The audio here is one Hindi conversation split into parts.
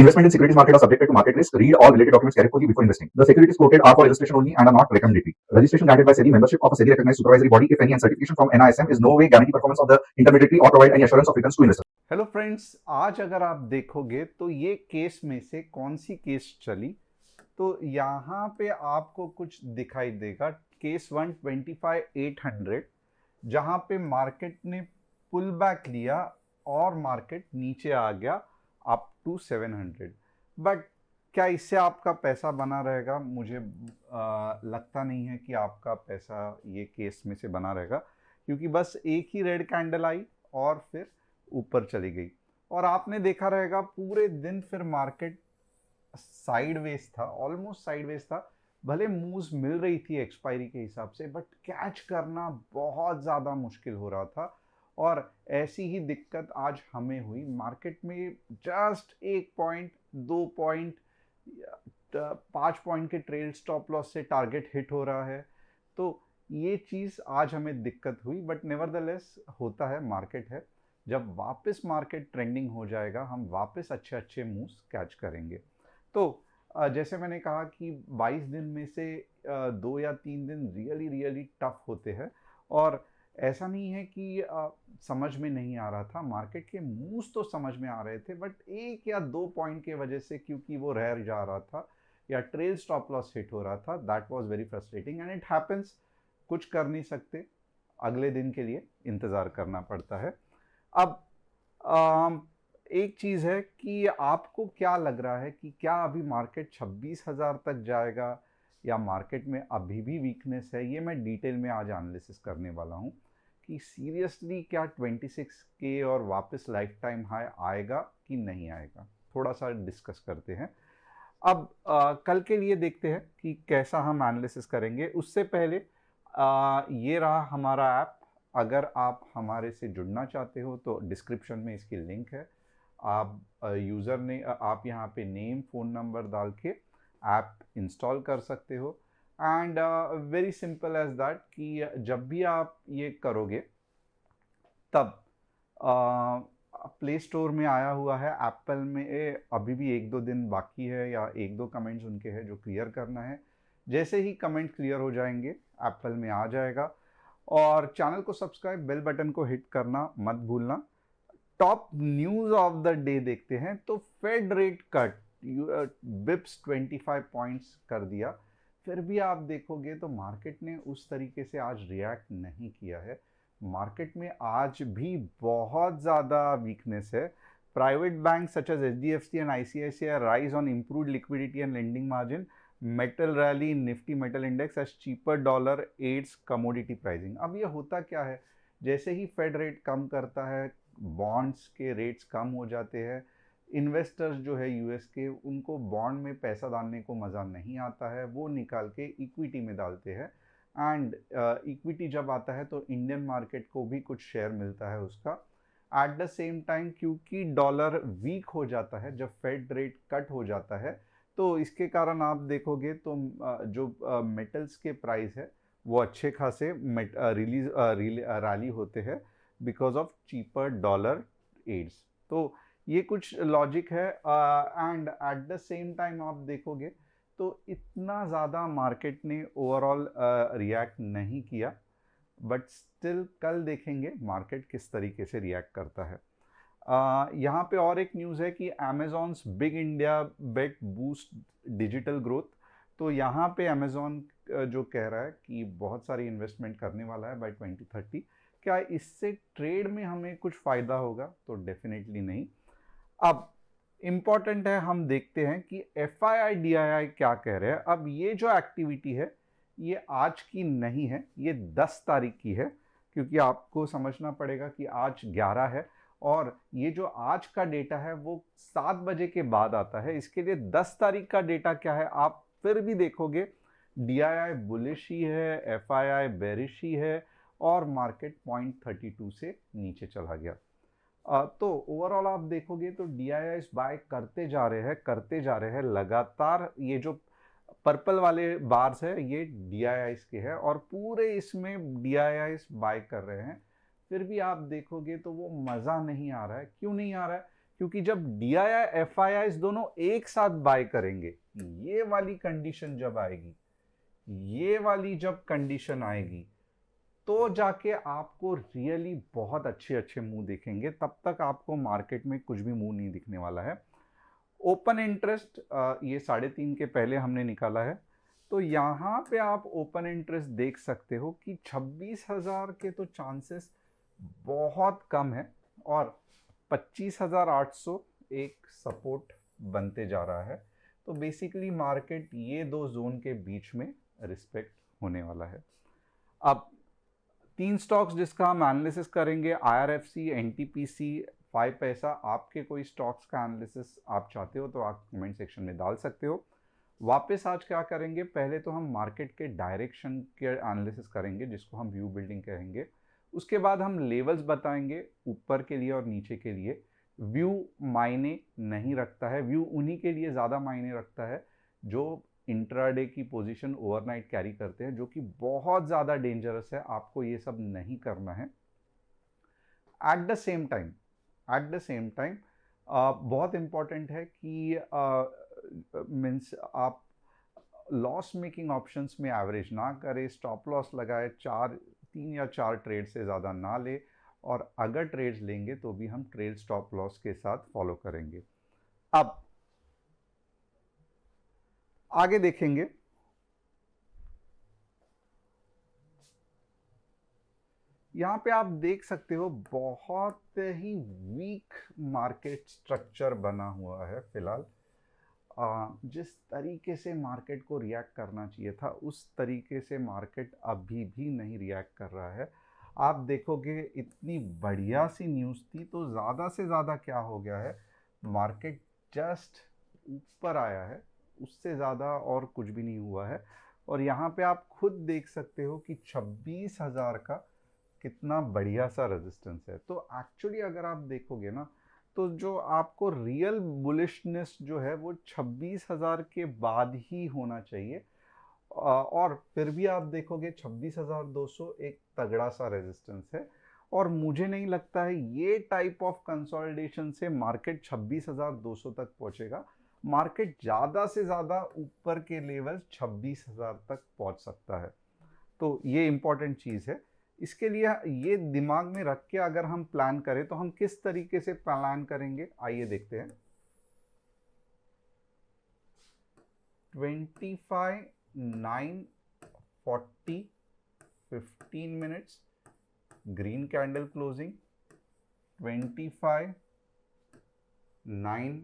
Investment in securities market are subjected to market risk. Read all related documents carefully before investing. The securities quoted are for illustration only and are not recommendatory. Registration granted by SEBI. Membership of a SEBI recognized supervisory body, if any, and certification from NISM is no way guarantee performance of the intermediary or provide any assurance of returns to investors. Hello friends, आज अगर आप देखोगे तो ये केस में से कौन सी केस चली, तो यहाँ पे आपको कुछ दिखाई देगा। केस 125,800 जहाँ पे मार्केट ने पुल बैक लिया और मार्केट नीचे आ गया अप टू 700। बट क्या इससे आपका पैसा बना रहेगा? मुझे लगता नहीं है कि आपका पैसा ये केस में से बना रहेगा, क्योंकि बस एक ही रेड कैंडल आई और फिर ऊपर चली गई। और आपने देखा रहेगा पूरे दिन फिर मार्केट साइडवेज था, ऑलमोस्ट साइडवेज था। भले मूव्स मिल रही थी एक्सपायरी के हिसाब से, बट कैच करना बहुत ज़्यादा मुश्किल हो रहा था। और ऐसी ही दिक्कत आज हमें हुई। मार्केट में जस्ट 1 पॉइंट 2 पॉइंट 5 पॉइंट के ट्रेल स्टॉप लॉस से टारगेट हिट हो रहा है। तो ये चीज़ आज हमें दिक्कत हुई, बट नेवरदलेस होता है, मार्केट है। जब वापस मार्केट ट्रेंडिंग हो जाएगा, हम वापस अच्छे अच्छे मूव्स कैच करेंगे। तो जैसे मैंने कहा कि 22 दिन में से 2 या 3 दिन रियली रियली टफ होते हैं। और ऐसा नहीं है कि समझ में नहीं आ रहा था, मार्केट के मूव्स तो समझ में आ रहे थे, बट 1 या 2 पॉइंट के वजह से, क्योंकि वो रह जा रहा था या ट्रेल स्टॉप लॉस हिट हो रहा था, that was very frustrating and it happens. कुछ कर नहीं सकते, अगले दिन के लिए इंतज़ार करना पड़ता है। अब एक चीज़ है कि आपको क्या लग रहा है कि क्या अभी मार्केट 26,000 तक जाएगा या मार्केट में अभी भी वीकनेस है? ये मैं डिटेल में आज एनालिसिस करने वाला हूँ कि सीरियसली क्या 26K और वापस लाइफ टाइम हाई आएगा कि नहीं आएगा। थोड़ा सा डिस्कस करते हैं। अब कल के लिए देखते हैं कि कैसा हम एनालिसिस करेंगे। उससे पहले ये रहा हमारा ऐप। अगर आप हमारे से जुड़ना चाहते हो तो डिस्क्रिप्शन में इसकी लिंक है। आप यूज़र ने आप यहाँ पे नेम, फ़ोन नंबर डाल के ऐप इंस्टॉल कर सकते हो। And very simple as that कि जब भी आप ये करोगे तब प्ले स्टोर में आया हुआ है। एप्पल में अभी भी 1-2 दिन बाकी है, या 1-2 कमेंट्स उनके हैं जो क्लियर करना है। जैसे ही कमेंट क्लियर हो जाएंगे एप्पल में आ जाएगा। और चैनल को सब्सक्राइब, बेल बटन को हिट करना मत भूलना। Top news of the day देखते हैं। तो Fed rate cut bips 25 points कर दिया। फिर भी आप देखोगे तो मार्केट ने उस तरीके से आज रिएक्ट नहीं किया है। मार्केट में आज भी बहुत ज़्यादा वीकनेस है। Private bank such as HDFC and ICICI rise on improved liquidity and lending margin. Metal rally, Nifty metal index as cheaper dollar aids commodity pricing. अब ये होता क्या है, जैसे ही फेड रेट कम करता है, बॉन्ड्स के रेट्स कम हो जाते हैं। इन्वेस्टर्स जो है यूएस के, उनको बॉन्ड में पैसा डालने को मज़ा नहीं आता है, वो निकाल के इक्विटी में डालते हैं। एंड इक्विटी जब आता है तो इंडियन मार्केट को भी कुछ शेयर मिलता है उसका। एट द सेम टाइम क्योंकि डॉलर वीक हो जाता है जब फेड रेट कट हो जाता है, तो इसके कारण आप देखोगे तो जो मेटल्स के प्राइस है वो अच्छे खासे रैली होते हैं because of cheaper dollar aids. तो ये कुछ लॉजिक है। And at the same time आप देखोगे तो इतना ज़्यादा मार्केट ने ओवरऑल रिएक्ट नहीं किया, बट स्टिल कल देखेंगे मार्केट किस तरीके से रिएक्ट करता है। यहाँ पे और एक न्यूज़ है कि अमेजॉन्स बिग इंडिया बेट बूस्ट डिजिटल ग्रोथ। तो यहाँ पे अमेजॉन जो कह रहा है कि बहुत सारी इन्वेस्टमेंट करने वाला है बाय 2030। क्या इससे ट्रेड में हमें कुछ फ़ायदा होगा? तो डेफिनेटली नहीं। अब इम्पॉर्टेंट है, हम देखते हैं कि FII DII क्या कह रहे हैं। अब ये जो एक्टिविटी है ये आज की नहीं है, ये 10 तारीख की है, क्योंकि आपको समझना पड़ेगा कि आज 11 है और ये जो आज का डेटा है वो 7 बजे के बाद आता है। इसके लिए 10 तारीख का डेटा क्या है आप फिर भी देखोगे, DII बुलिश ही है, FII बेरिश ही है और मार्केट 0.32 से नीचे चला गया। तो ओवरऑल आप देखोगे तो DIIs बाय करते जा रहे हैं लगातार। ये जो पर्पल वाले बार्स है ये DIIs के हैं और पूरे इसमें DIIs बाय कर रहे हैं। फिर भी आप देखोगे तो वो मज़ा नहीं आ रहा है। क्यों नहीं आ रहा है? क्योंकि जब DII FIIs दोनों एक साथ बाय करेंगे, ये वाली कंडीशन जब आएगी, ये वाली जब कंडीशन आएगी, तो जाके आपको रियली बहुत अच्छे अच्छे मूव दिखेंगे। तब तक आपको मार्केट में कुछ भी मूव नहीं दिखने वाला है। ओपन इंटरेस्ट ये 3.5 के पहले हमने निकाला है, तो यहाँ पे आप ओपन इंटरेस्ट देख सकते हो कि 26,000 के तो चांसेस बहुत कम है और 25,800 एक सपोर्ट बनते जा रहा है। तो बेसिकली मार्केट ये दो जोन के बीच में रिस्पेक्ट होने वाला है। अब 3 स्टॉक्स जिसका हम एनालिसिस करेंगे, IRFC, NTPC, 5 पैसा। आपके कोई स्टॉक्स का एनालिसिस आप चाहते हो तो आप कमेंट सेक्शन में डाल सकते हो। वापस आज क्या करेंगे, पहले तो हम मार्केट के डायरेक्शन के एनालिसिस करेंगे जिसको हम व्यू बिल्डिंग कहेंगे। उसके बाद हम लेवल्स बताएंगे ऊपर के लिए और नीचे के लिए। व्यू मायने नहीं रखता है, व्यू उन्हीं के लिए ज़्यादा मायने रखता है जो इंट्राडे की पोजीशन ओवरनाइट कैरी करते हैं, जो कि बहुत ज़्यादा डेंजरस है। आपको ये सब नहीं करना है। एट द सेम टाइम बहुत इंपॉर्टेंट है कि मीन्स आप लॉस मेकिंग ऑप्शंस में एवरेज ना करें, स्टॉप लॉस लगाए, 3 या 4 ट्रेड से ज़्यादा ना ले, और अगर ट्रेड्स लेंगे तो भी हम ट्रेल स्टॉप लॉस के साथ फॉलो करेंगे। अब आगे देखेंगे, यहाँ पे आप देख सकते हो बहुत ही वीक मार्केट स्ट्रक्चर बना हुआ है फिलहाल। जिस तरीके से मार्केट को रिएक्ट करना चाहिए था उस तरीके से मार्केट अभी भी नहीं रिएक्ट कर रहा है। आप देखोगे इतनी बढ़िया सी न्यूज़ थी, तो ज़्यादा से ज़्यादा क्या हो गया है, मार्केट जस्ट ऊपर आया है, उससे ज़्यादा और कुछ भी नहीं हुआ है। और यहाँ पे आप खुद देख सकते हो कि 26,000 का कितना बढ़िया सा रेजिस्टेंस है। तो एक्चुअली अगर आप देखोगे ना, तो जो आपको रियल बुलिशनेस जो है वो 26,000 के बाद ही होना चाहिए। और फिर भी आप देखोगे 26,200 एक तगड़ा सा रेजिस्टेंस है, और मुझे नहीं लगता है ये टाइप ऑफ कंसोलिडेशन से मार्केट 26,200 तक पहुंचेगा। मार्केट ज़्यादा से ज़्यादा ऊपर के लेवल 26,000 तक पहुंच सकता है। तो ये इंपॉर्टेंट चीज़ है। इसके लिए ये दिमाग में रख के अगर हम प्लान करें तो हम किस तरीके से प्लान करेंगे, आइए देखते हैं। 25, 9, 40, 15 मिनट्स ग्रीन कैंडल क्लोजिंग, 25, 9,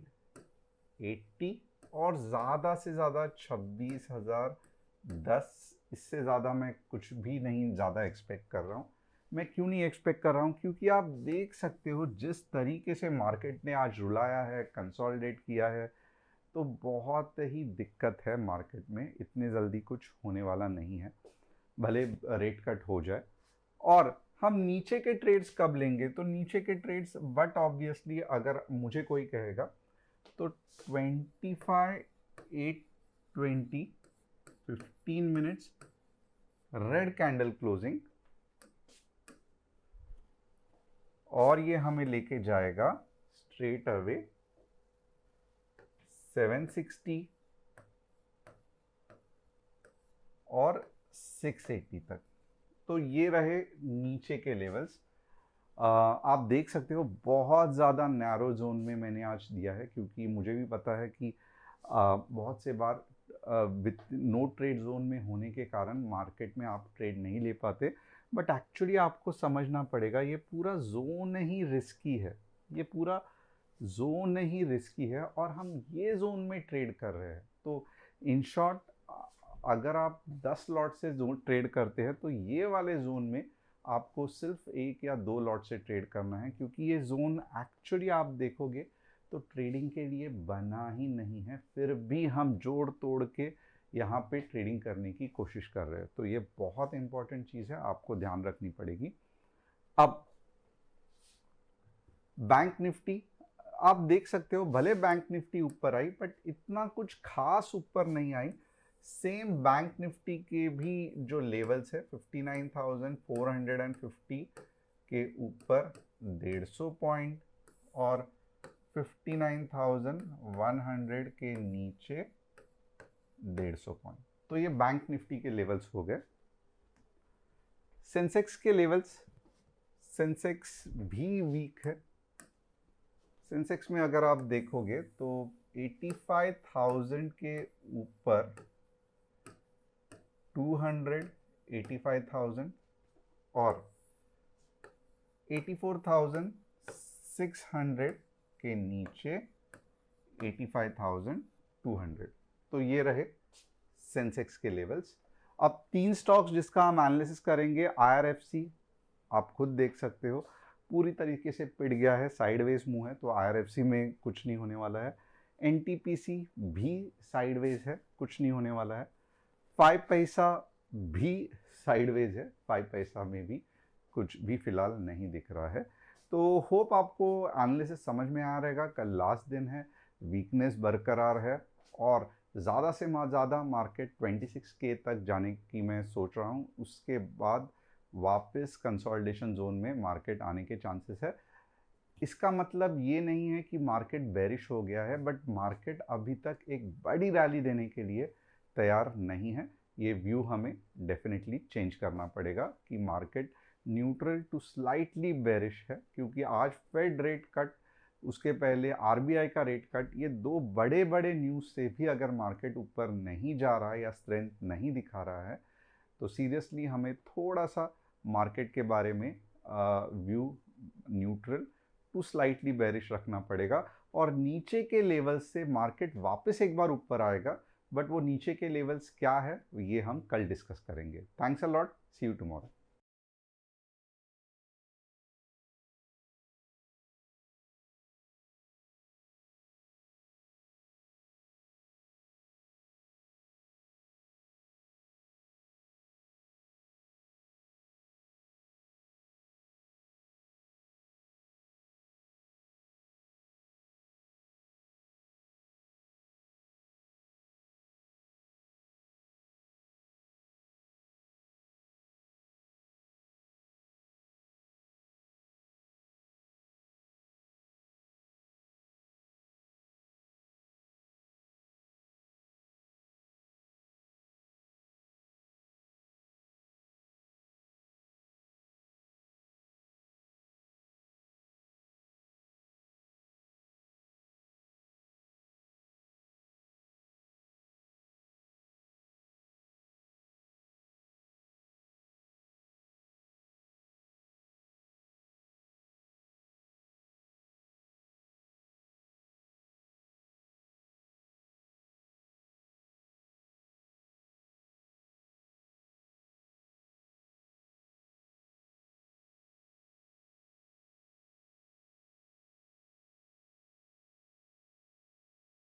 80 और ज़्यादा से ज़्यादा 26,010। इससे ज़्यादा मैं कुछ भी नहीं ज़्यादा एक्सपेक्ट कर रहा हूँ। मैं क्यों नहीं एक्सपेक्ट कर रहा हूँ, क्योंकि आप देख सकते हो जिस तरीके से मार्केट ने आज रुलाया है, कंसोलिडेट किया है, तो बहुत ही दिक्कत है मार्केट में। इतने जल्दी कुछ होने वाला नहीं है, भले रेट कट हो जाए। और हम नीचे के ट्रेड्स कब लेंगे, तो नीचे के ट्रेड्स बट ऑब्वियसली अगर मुझे कोई कहेगा तो 25, 820, 15 मिनट्स रेड कैंडल क्लोजिंग, और ये हमें लेके जाएगा स्ट्रेट अवे 760 और 680 तक। तो ये रहे नीचे के लेवल्स। आप देख सकते हो बहुत ज़्यादा नैरो जोन में मैंने आज दिया है, क्योंकि मुझे भी पता है कि बहुत से bar with no trade zone में होने के कारण मार्केट में आप ट्रेड नहीं ले पाते। बट एक्चुअली आपको समझना पड़ेगा, ये पूरा जोन ही रिस्की है, ये पूरा जोन ही रिस्की है, और हम ये जोन में ट्रेड कर रहे हैं। तो इन शॉर्ट, अगर आप 10 लॉट से ट्रेड करते हैं तो ये वाले जोन में आपको सिर्फ 1 या 2 लॉट से ट्रेड करना है, क्योंकि ये जोन एक्चुअली आप देखोगे तो ट्रेडिंग के लिए बना ही नहीं है। फिर भी हम जोड़ तोड़ के यहाँ पे ट्रेडिंग करने की कोशिश कर रहे हैं। तो ये बहुत इंपॉर्टेंट चीज़ है, आपको ध्यान रखनी पड़ेगी। अब बैंक निफ्टी आप देख सकते हो, भले बैंक निफ्टी ऊपर आई बट इतना कुछ खास ऊपर नहीं आई। सेम बैंक निफ्टी के भी जो लेवल्स है 59,450 के ऊपर 150 पॉइंट और 59,100 के नीचे 150 पॉइंट। तो ये बैंक निफ्टी के लेवल्स हो गए। सेंसेक्स के लेवल्स, सेंसेक्स भी वीक है। सेंसेक्स में अगर आप देखोगे तो 85,000 के ऊपर 200, 85,000 और 84,600 के नीचे 85,200। तो ये रहे सेंसेक्स के लेवल्स। अब 3 स्टॉक्स जिसका हम एनालिसिस करेंगे, IRFC आप खुद देख सकते हो पूरी तरीके से पिट गया है, साइडवेज मूव है, तो IRFC में कुछ नहीं होने वाला है। NTPC भी साइडवेज है, कुछ नहीं होने वाला है। 5 पैसा भी साइडवेज है, 5 पैसा में भी कुछ भी फिलहाल नहीं दिख रहा है। तो होप आपको एनालिसिस समझ में आ रहेगा। कल लास्ट दिन है, वीकनेस बरकरार है और ज़्यादा से ज़्यादा मार्केट 26K तक जाने की मैं सोच रहा हूँ। उसके बाद वापस कंसोलिडेशन जोन में मार्केट आने के चांसेस है। इसका मतलब ये नहीं है कि मार्केट बेरिश हो गया है, बट मार्केट अभी तक एक बड़ी रैली देने के लिए तैयार नहीं है। ये व्यू हमें डेफिनेटली चेंज करना पड़ेगा कि market neutral to slightly bearish है, क्योंकि आज फेड रेट कट, उसके पहले RBI का रेट कट, ये 2 बड़े बड़े न्यूज़ से भी अगर मार्केट ऊपर नहीं जा रहा है या स्ट्रेंथ नहीं दिखा रहा है, तो सीरियसली हमें थोड़ा सा मार्केट के बारे में view neutral to slightly bearish रखना पड़ेगा। और नीचे के लेवल्स से मार्केट वापस एक बार ऊपर आएगा, बट वो नीचे के लेवल्स क्या है ये हम कल डिस्कस करेंगे। Thanks a lot, see you tomorrow.